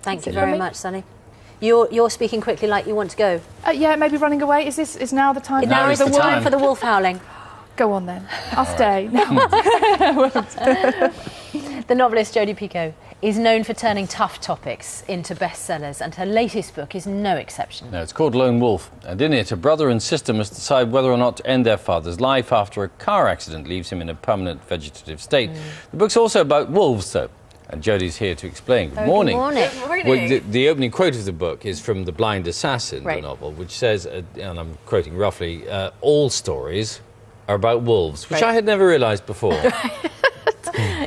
Thank you very much, Sunny. You're speaking quickly like you want to go. Yeah, maybe running away. Is now the time? Now is the time for the wolf howling. Go on then. I'll stay. The novelist Jodi Picoult is known for turning tough topics into bestsellers, and her latest book is no exception. No, it's called Lone Wolf, and in it a brother and sister must decide whether or not to end their father's life after a car accident leaves him in a permanent vegetative state. The book's also about wolves, though, and Jodi's here to explain. Good morning. Good morning. Well, the opening quote of the book is from The Blind Assassin, the novel, which says, and I'm quoting roughly, all stories are about wolves, which I had never realised before.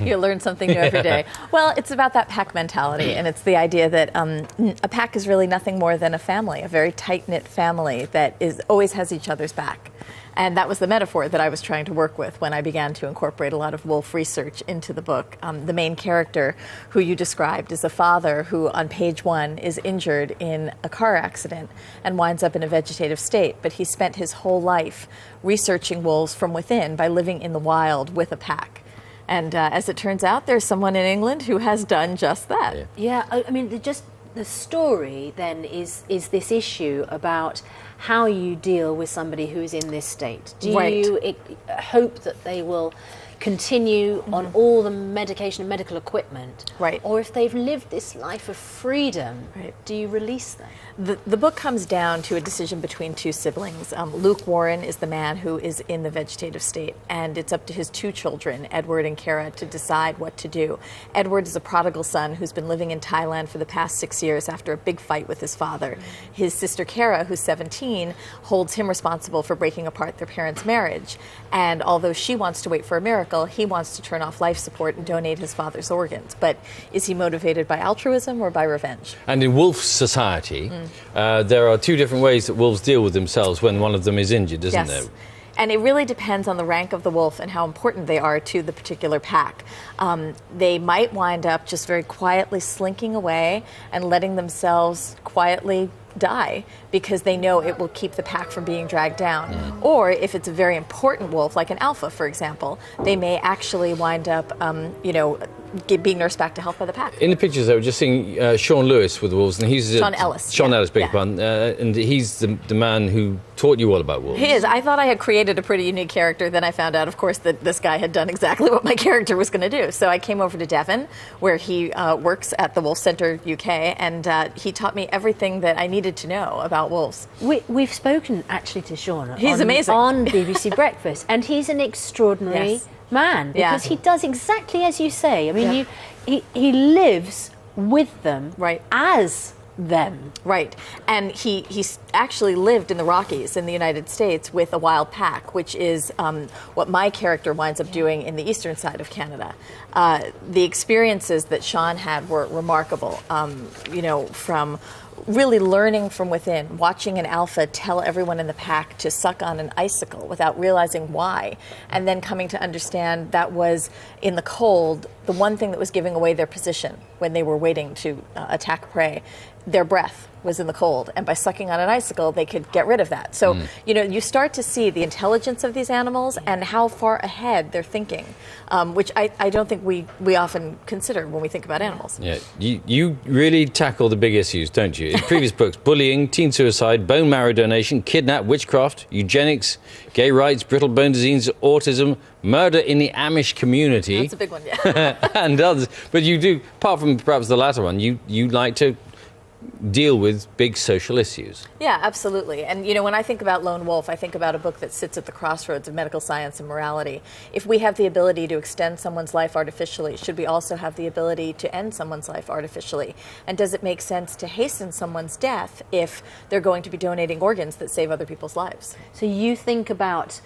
You learn something new every day. Well, it's about that pack mentality, and it's the idea that a pack is really nothing more than a family, a very tight-knit family that always has each other's back. And that was the metaphor that I was trying to work with when I began to incorporate a lot of wolf research into the book. The main character, who you described, is a father who, on page 1, is injured in a car accident and winds up in a vegetative state. But he spent his whole life researching wolves from within by living in the wild with a pack. And as it turns out, there's someone in England who has done just that. Yeah, I mean, the story then is this issue about how you deal with somebody who is in this state. Do you hope that they will continue on all the medication and medical equipment? Or if they've lived this life of freedom, do you release them? The book comes down to a decision between two siblings. Luke Warren is the man who is in the vegetative state, and it's up to his 2 children, Edward and Kara, to decide what to do. Edward is a prodigal son who's been living in Thailand for the past 6 years after a big fight with his father. His sister Kara, who's 17, holds him responsible for breaking apart their parents' marriage. And although she wants to wait for a miracle, he wants to turn off life support and donate his father's organs. But is he motivated by altruism or by revenge? And in wolf society, there are 2 different ways that wolves deal with themselves when one of them is injured, isn't there? And it really depends on the rank of the wolf and how important they are to the particular pack. They might wind up just very quietly slinking away and letting themselves quietly die because they know it will keep the pack from being dragged down. Or if it's a very important wolf, like an alpha, for example, they may actually wind up, being nursed back to health by the pack. In the pictures, I was just seeing Sean Lewis with the wolves, and he's Sean Ellis. Sean Ellis, beg your pardon, and he's the man who taught you all about wolves. He is. I thought I had created a pretty unique character. Then I found out, of course, that this guy had done exactly what my character was going to do. So I came over to Devon, where he works at the Wolf Centre UK, and he taught me everything that I needed to know about wolves. We've spoken actually to Sean. He's amazing. On BBC Breakfast, and he's an extraordinary man because he does exactly as you say. I mean, he lives with them as them. And he actually lived in the Rockies in the United States with a wild pack, which is what my character winds up doing in the eastern side of Canada. The experiences that Sean had were remarkable, from really learning from within, watching an alpha tell everyone in the pack to suck on an icicle without realizing why, and then coming to understand that was, in the cold, the one thing that was giving away their position when they were waiting to attack prey. Their breath was in the cold, and by sucking on an icicle, they could get rid of that. So, you start to see the intelligence of these animals and how far ahead they're thinking, which I don't think we often consider when we think about animals. Yeah, you really tackle the big issues, don't you? In previous books, bullying, teen suicide, bone marrow donation, kidnap, witchcraft, eugenics, gay rights, brittle bone disease, autism, murder in the Amish community. That's a big one, yeah. And others. But you do, apart from perhaps the latter one, you like to deal with big social issues. Yeah, absolutely. And, when I think about Lone Wolf, I think about a book that sits at the crossroads of medical science and morality. If we have the ability to extend someone's life artificially, should we also have the ability to end someone's life artificially? And does it make sense to hasten someone's death if they're going to be donating organs that save other people's lives? So you think about,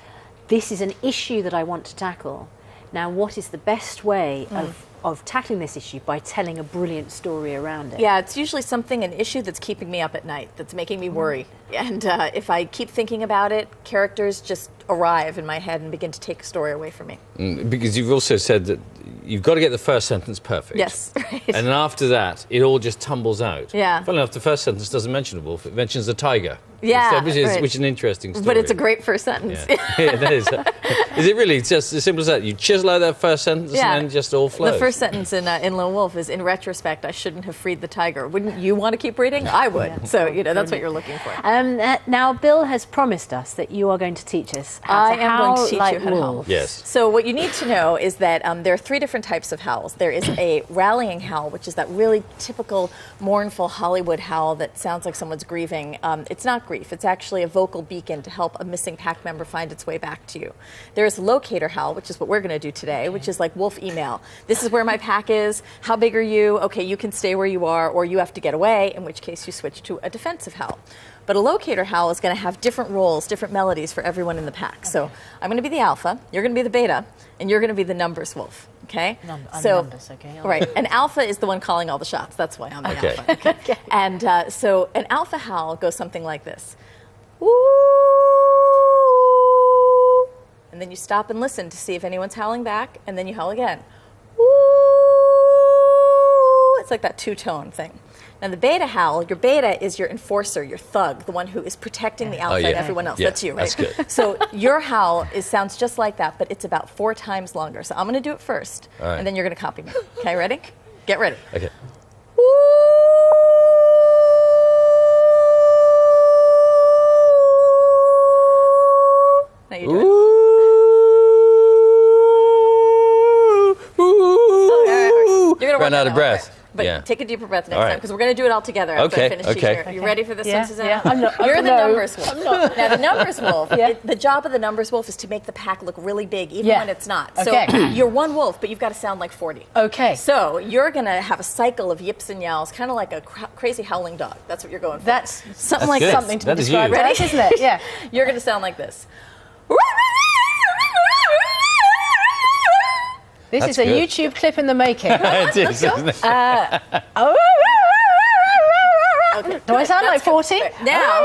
this is an issue that I want to tackle. Now, what is the best way of tackling this issue? By telling a brilliant story around it. Yeah, it's usually an issue that's keeping me up at night, that's making me worry. And if I keep thinking about it, characters just arrive in my head and begin to take a story away from me. Because you've also said that you've got to get the first sentence perfect. Yes, right. And then after that, it all just tumbles out. Yeah. Funnily enough, the first sentence doesn't mention a wolf; it mentions a tiger. Yeah, instead, right. which is an interesting story. But it's a great first sentence. Yeah, yeah, that is. Is it really? It's just as simple as that. You chisel out that first sentence, Yeah. and then just all flows. The first sentence in Lone Wolf is, in retrospect, I shouldn't have freed the tiger. Wouldn't you want to keep reading? I would. Yeah. So, that's what you're looking for. Now, Bill has promised us that you are going to teach us how I to am howl going to teach like you how to howl. wolves. Yes. So what you need to know is that there are 3 different types of howls. There is a rallying howl, which is that really typical mournful Hollywood howl that sounds like someone's grieving. It's not grief. It's actually a vocal beacon to help a missing pack member find its way back to you. There's locator howl, which is what we're going to do today, which is like wolf email. This is where my pack is. How big are you? Okay, you can stay where you are, or you have to get away, in which case you switch to a defensive howl. But a locator howl is going to have different roles, different melodies for everyone in the pack. Okay. So I'm going to be the alpha, you're going to be the beta, and you're going to be the numbers wolf. Okay? Numbers, okay. Right. An alpha is the one calling all the shots. That's why I'm the Okay. alpha. Okay. And so an alpha howl goes something like this. Woo! And then you stop and listen to see if anyone's howling back, and then you howl again. Woo! It's like that 2-tone thing. Now the beta howl, your beta is your enforcer, your thug, the one who is protecting the alpha and everyone else. Yeah, That's you, right? that's good. So your howl sounds just like that, but it's about 4 times longer. So I'm going to do it first, All right. and then you're going to copy me. Okay, ready? Get ready. Okay. Now you do it. Ooh. You're gonna Ran work out on of that breath. one, but Yeah. take a deeper breath next All right. time, because we're going to do it all together after Okay, I finish okay. teaching. Are you Okay. ready for this Yeah, one, Susanna? yeah. I'm not- You're the no. numbers wolf. Now, the numbers wolf, Yeah. the job of the numbers wolf is to make the pack look really big, even Yeah. when it's not. Okay. So you're one wolf, but you've got to sound like 40. Okay. So you're going to have a cycle of yips and yowls, kind of like a crazy howling dog. That's what you're going for. That's something like good. that. something to That be is described you. as, isn't it? Yeah. You're going to sound like this. This That's is a good. YouTube clip in the making. It is, isn't it? Okay. Do I sound like 40? Now,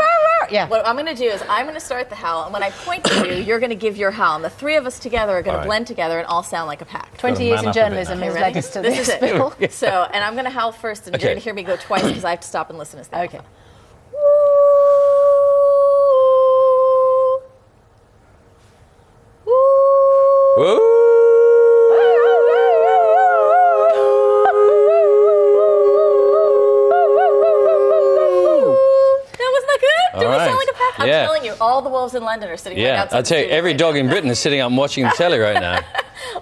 Yeah. what I'm going to do is I'm going to start the howl, and when I point to you, you're going to give your howl. And the 3 of us together are going All to right. blend together and all sound like a pack. 20 years man in up a bit journalism now. has Okay, led ready? us to This this, is it. Bill. So, and I'm going to howl first, and Okay. you're going to hear me go twice because I have to stop and listen as the Okay. alpha. Whoa. That wasn't that good? Did All we right. sound like a pack? I'm Yeah. telling you, all the wolves in London are sitting right Yeah, outside I the tell you, studio every right dog now. in Britain is sitting up and watching the telly right now.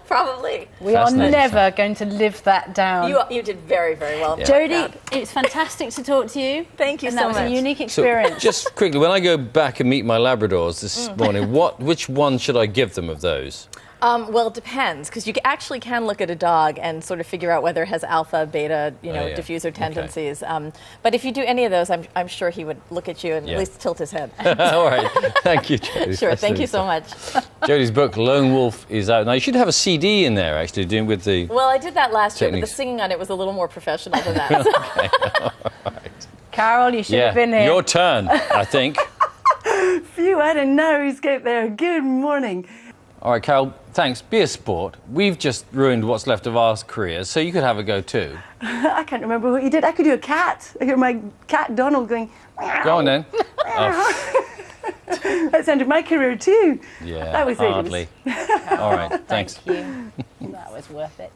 Probably. We are Fascinating. never going to live that down. You did very, very well. Jodi, it's fantastic to talk to you. Thank you and so that was much. a unique So, experience. just quickly, when I go back and meet my Labradors this morning, which one should I give them of those? Well, it depends, because you actually can look at a dog and sort of figure out whether it has alpha, beta, yeah. diffuser tendencies. But if you do any of those, I'm sure he would look at you and Yeah. at least tilt his head. All right. Thank you, Jodi. Sure, thank you so much. Jodi's book, Lone Wolf, is out. Now, you should have a CD in there, actually, doing with the... Well, I did that last year, but the Techniques. singing on it was a little more professional than that. Carol, you should have been here. Your turn, I think. Phew, I didn't know he's get there. Good morning. All right, Carol, thanks. Be a sport. We've just ruined what's left of our careers, so you could have a go too. I can't remember what you did. I could do a cat. I hear my cat Donald going. Go on then. Oh, That's ended my career too. yeah, That was it. It was- hardly. All right, thanks. Thank you. That was worth it.